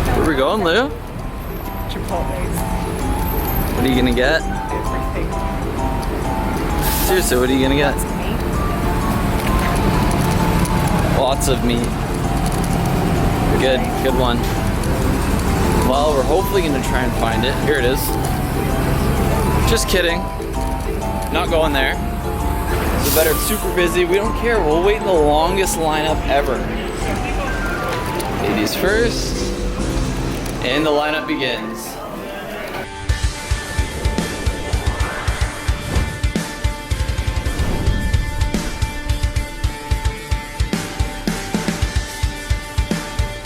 Where are we going, Lou? Chipotle's. What are you gonna get? Everything. Seriously, what are you gonna get? Lots of meat. Lots of meat. Good one. Well, we're hopefully gonna try and find it. Here it is. Just kidding. Not going there. So better, it's super busy. We don't care. We'll wait in the longest lineup ever. Ladies first. And the lineup begins.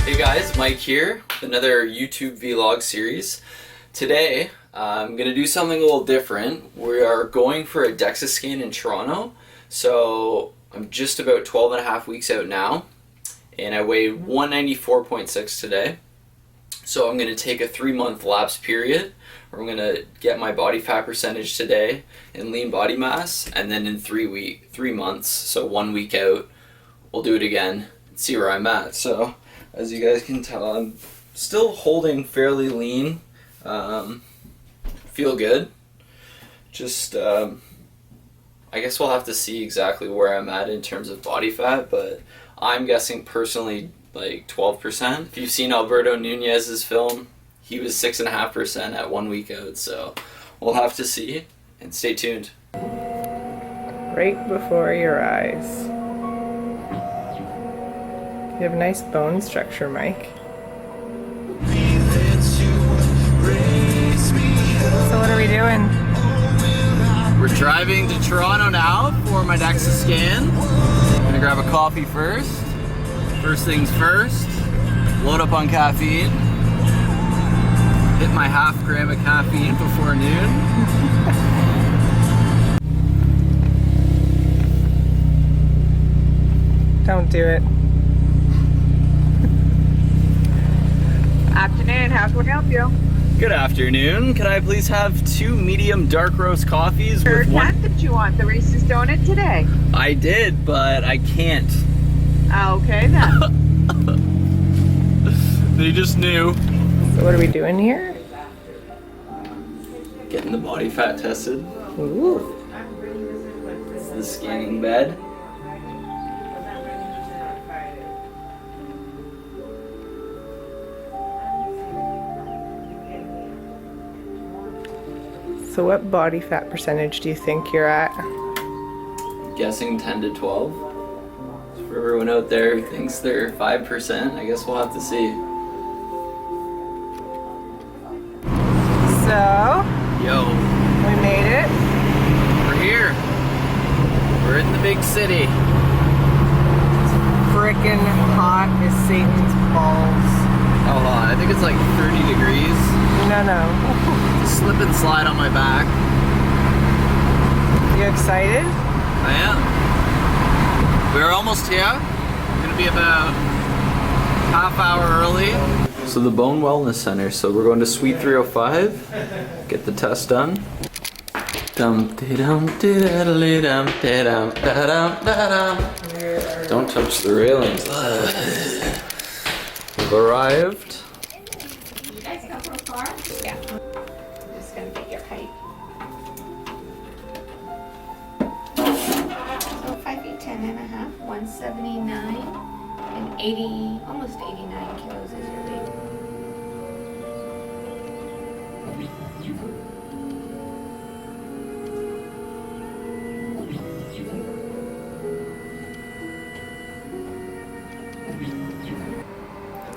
Hey guys, Mike here with another YouTube vlog series. Today, I'm gonna do something a little different. We are going for a DEXA scan in Toronto. So I'm just about 12 and a half weeks out now, and I weighed 194.6 today. So I'm gonna take a 3-month lapse period, where I'm gonna get my body fat percentage today and lean body mass, and then in 3 months, so 1 week out, we'll do it again and see where I'm at. So as you guys can tell, I'm still holding fairly lean. Feel good. Just I guess we'll have to see exactly where I'm at in terms of body fat, but I'm guessing personally like 12%. If you've seen Alberto Nunez's film, he was 6.5% at 1 week out, so we'll have to see, and stay tuned. Right before your eyes. You have a nice bone structure, Mike. So what are we doing? We're driving to Toronto now for my DEXA scan. I'm gonna grab a coffee first. First things first, load up on caffeine. Hit my half gram of caffeine before noon. Don't do it. Afternoon, how can we help you? Good afternoon. Can I please have 2 medium dark roast coffees Sure, with what one? did you want? The Reese's donut today? I did, but I can't. Okay then. They just knew. So what are we doing here? Getting the body fat tested. Ooh. This is the scanning bed. So what body fat percentage do you think you're at? Guessing 10 to 12. So for everyone out there who thinks they're 5%, I guess we'll have to see. So, Yo, we made it. we're here. We're in the big city. Frickin' hot as Satan's balls. Oh, I think it's like 30 degrees. No. Slip and slide on my back. You excited? I am. We're almost here. We're gonna be about half hour early. So the Bone Wellness Center. So we're going to Suite 305. Get the test done. Don't touch the railings. We've arrived. You guys go for a car? Yeah. I'm just gonna get your height. So 5 feet 10 and a half, 179, and 80, almost 89 kilos is your weight.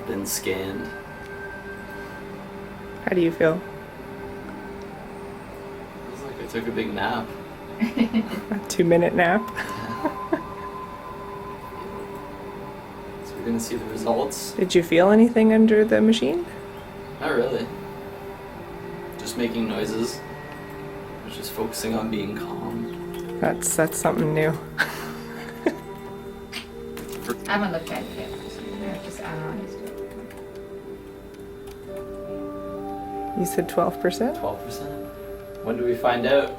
Been scanned. How do you feel? Feels like I took a big nap. A 2-minute nap? So we're gonna see the results. Did you feel anything under the machine? Not really. Just making noises. I was just focusing on being calm. That's something new. I haven't looked at it yet. They're just analyzed it. You said 12%? 12%. When do we find out?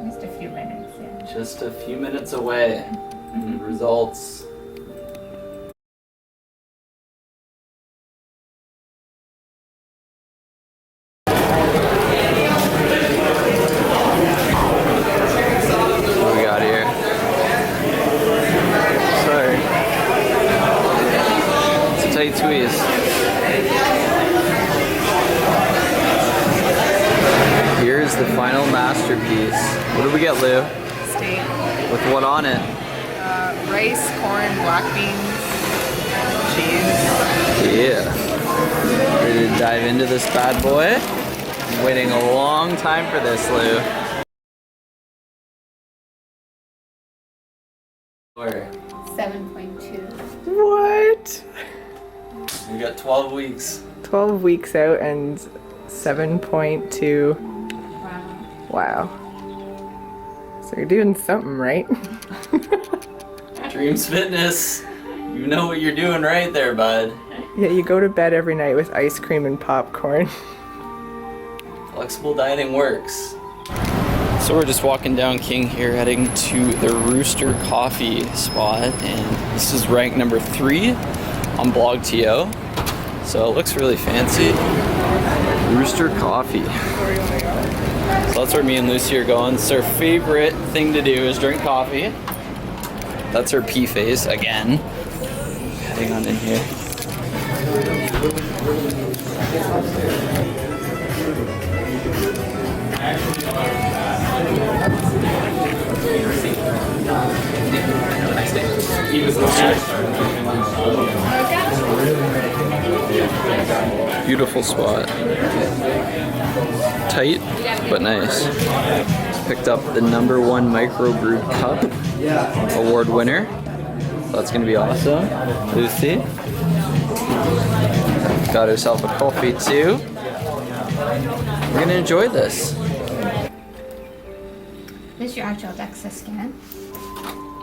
Just a few minutes, yeah. Just a few minutes away. Results. tight squeeze. Here's the final masterpiece. What did we get, Lou? Steak. With what on it? Rice, corn, black beans, cheese. Yeah. Ready to dive into this bad boy? I'm waiting a long time for this, Lou. 7.2. What? We got 12 weeks. 12 weeks out and 7.2. Wow. Wow. So you're doing something right. Dreams Fitness. You know what you're doing right there, bud. Yeah, you go to bed every night with ice cream and popcorn. Flexible dieting works. So we're just walking down King here, heading to the Rooster Coffee spot, and this is rank number 3 on BlogTO. So it looks really fancy. Rooster Coffee. So that's where me and Lucy are going. It's our favorite thing to do is drink coffee. That's her pee face again. Heading on in here. Beautiful spot. Tight, but nice. Picked up the #1 microbrewed cup award winner. So that's gonna be awesome. Lucy got herself a coffee too. We're gonna enjoy this. This is your actual DEXA scan.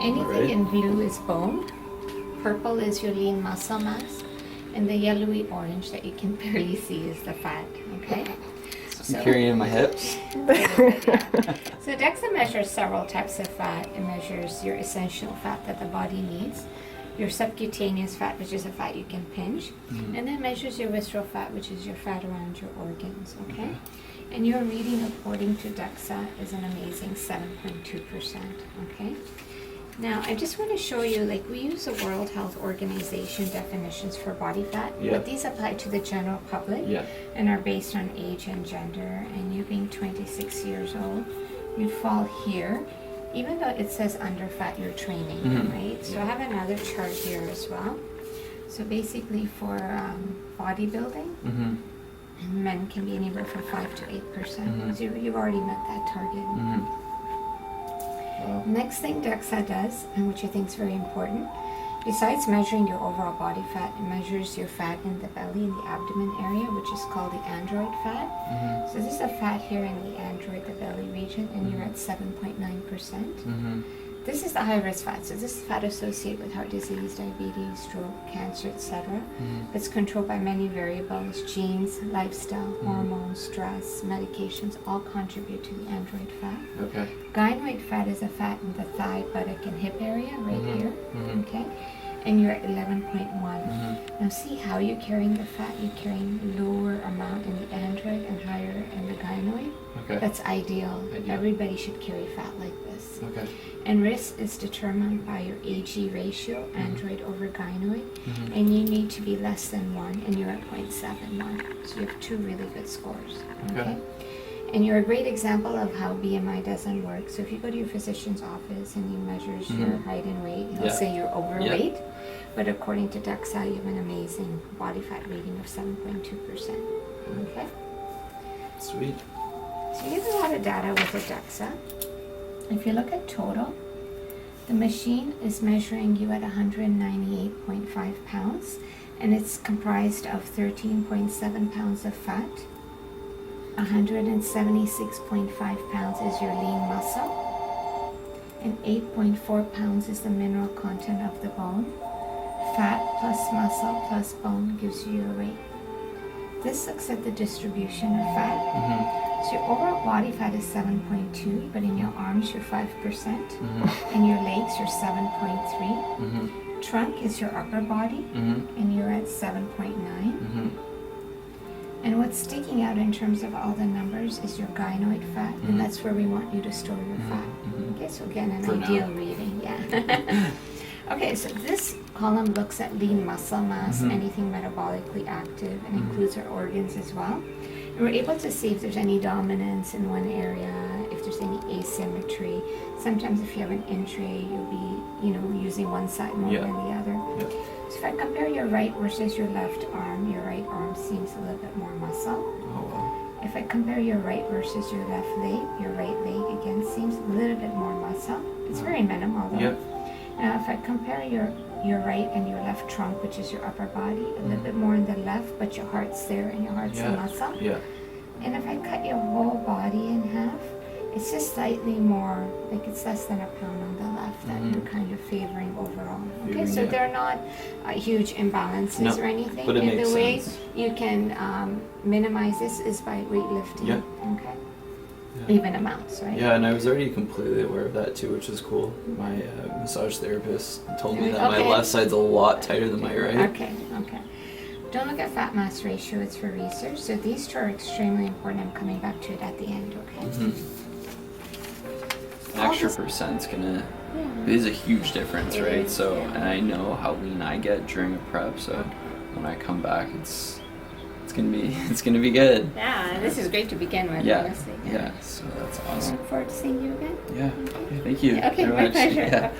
Anything in blue is bone, purple is your lean muscle mass, and the yellowy orange that you can barely see is the fat, okay? I'm carrying my hips. So DEXA measures several types of fat. It measures your essential fat that the body needs, your subcutaneous fat, which is a fat you can pinch, and then measures your visceral fat, which is your fat around your organs, okay? And your reading according to DEXA is an amazing 7.2%, okay? Now, I just want to show you, like, we use the World Health Organization definitions for body fat, but these apply to the general public and are based on age and gender. And you being 26 years old, you'd fall here, even though it says under fat, you're training, right? So I have another chart here as well. So basically for bodybuilding, men can be anywhere from 5 to 8%. So you've already met that target. Next thing DEXA does, and which I think is very important, besides measuring your overall body fat, it measures your fat in the belly and the abdomen area, which is called the android fat. So this is a fat here in the android, the belly region, and you're at 7.9%. This is the high-risk fat. So this is fat associated with heart disease, diabetes, stroke, cancer, etc. It's controlled by many variables: genes, lifestyle, hormones, stress, medications, all contribute to the android fat. Okay. Gynoid fat is a fat in the thigh, buttock, and hip area, right here. Okay. And you're at 11.1. Now see how you're carrying the fat. You're carrying lower amount in the android and higher in the gynoid. Okay. That's ideal. Everybody should carry fat like this. Okay. And risk is determined by your AG ratio, android over gynoid, and you need to be less than 1, and you're at 0.71. So you have 2 really good scores. Okay. And you're a great example of how BMI doesn't work. So if you go to your physician's office and he measures your height and weight, he'll say you're overweight. But according to DEXA, you have an amazing body fat rating of 7.2%. Okay? Sweet. So you have a lot of data with the DEXA. If you look at total, the machine is measuring you at 198.5 pounds, and it's comprised of 13.7 pounds of fat, 176.5 pounds is your lean muscle, and 8.4 pounds is the mineral content of the bone. Fat plus muscle plus bone gives you your weight. This looks at the distribution of fat. So your overall body fat is 7.2, but in your arms you're 5%, and your legs you're 7.3. Trunk is your upper body, and you're at 7.9. And what's sticking out in terms of all the numbers is your gynoid fat, and that's where we want you to store your fat. Okay, so again, an ideal reading, Okay, so this column looks at lean muscle mass, anything metabolically active, and includes our organs as well. And we're able to see if there's any dominance in one area, if there's any asymmetry. Sometimes if you have an in-tray, you'll be, using one side more than the other. Yeah. So if I compare your right versus your left arm, your right arm seems a little bit more muscle. Oh, wow. If I compare your right versus your left leg, your right leg again seems a little bit more muscle. It's very minimal though. Yep. Now if I compare your right and your left trunk, which is your upper body, a little bit more in the left, but your heart's there and your heart's the muscle. Yeah. And if I cut your whole body in half, it's just slightly more, like it's less than a pound on the left that you're kind of favoring overall. Okay, so they're not huge imbalances or anything. But it And makes the way sense. you can minimize this is by weightlifting. Yeah. Okay. Even amounts, right? Yeah, and I was already completely aware of that too, which is cool. My massage therapist told me that my left side's a lot tighter than my right. Okay. Don't look at fat mass ratio, it's for research. So these two are extremely important. I'm coming back to it at the end, okay? An extra percent's gonna is a huge difference, right? So, and I know how lean I get during a prep, so when I come back, it's gonna be good. Yeah, this is great to begin with, honestly. Yeah, so that's awesome. Look forward to seeing you again. Yeah, okay, thank you. Okay, very my much. pleasure. Yeah.